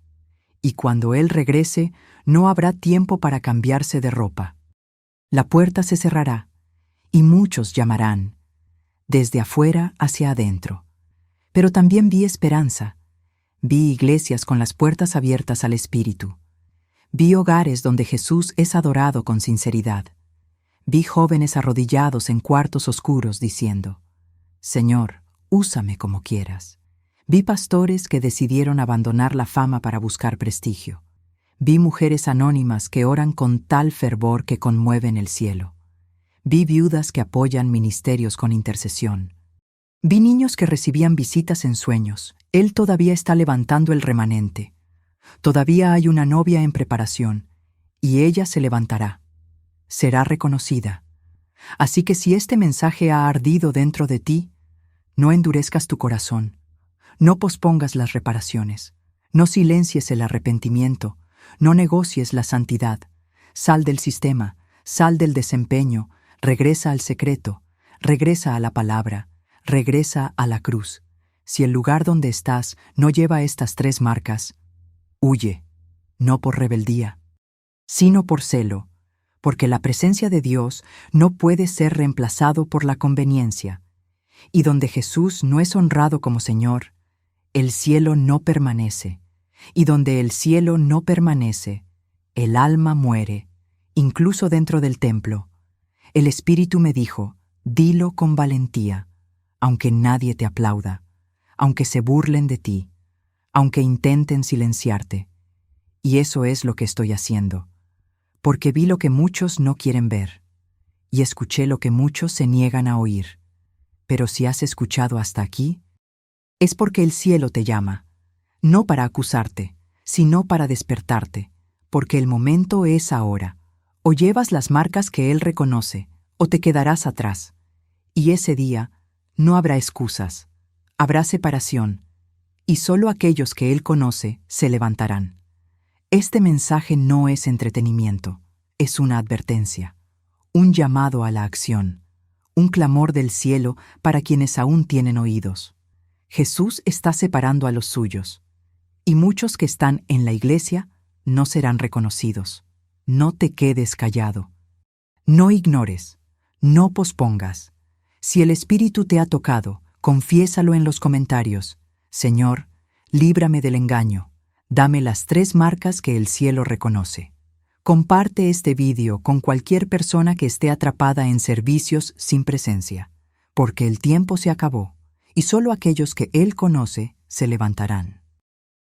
Y cuando Él regrese, no habrá tiempo para cambiarse de ropa. La puerta se cerrará, y muchos llamarán, desde afuera hacia adentro. Pero también vi esperanza. Vi iglesias con las puertas abiertas al Espíritu. Vi hogares donde Jesús es adorado con sinceridad. Vi jóvenes arrodillados en cuartos oscuros diciendo, Señor, úsame como quieras. Vi pastores que decidieron abandonar la fama para buscar prestigio. Vi mujeres anónimas que oran con tal fervor que conmueven el cielo. Vi viudas que apoyan ministerios con intercesión. Vi niños que recibían visitas en sueños. Él todavía está levantando el remanente. Todavía hay una novia en preparación, y ella se levantará. Será reconocida. Así que si este mensaje ha ardido dentro de ti, no endurezcas tu corazón, no pospongas las reparaciones, no silencies el arrepentimiento, no negocies la santidad. Sal del sistema, sal del desempeño, regresa al secreto, regresa a la palabra, regresa a la cruz. Si el lugar donde estás no lleva estas 3 marcas, huye, no por rebeldía, sino por celo, porque la presencia de Dios no puede ser reemplazado por la conveniencia. Y donde Jesús no es honrado como Señor, el cielo no permanece. Y donde el cielo no permanece, el alma muere, incluso dentro del templo. El Espíritu me dijo, dilo con valentía, aunque nadie te aplauda, aunque se burlen de ti, aunque intenten silenciarte. Y eso es lo que estoy haciendo, porque vi lo que muchos no quieren ver, y escuché lo que muchos se niegan a oír. Pero si has escuchado hasta aquí, es porque el cielo te llama, no para acusarte, sino para despertarte, porque el momento es ahora. O llevas las marcas que Él reconoce, o te quedarás atrás. Y ese día no habrá excusas, habrá separación, y solo aquellos que Él conoce se levantarán. Este mensaje no es entretenimiento, es una advertencia, un llamado a la acción, un clamor del cielo para quienes aún tienen oídos. Jesús está separando a los suyos, y muchos que están en la iglesia no serán reconocidos. No te quedes callado. No ignores, no pospongas. Si el Espíritu te ha tocado, confiésalo en los comentarios. Señor, líbrame del engaño. Dame las 3 marcas que el cielo reconoce. Comparte este vídeo con cualquier persona que esté atrapada en servicios sin presencia, porque el tiempo se acabó, y solo aquellos que Él conoce se levantarán.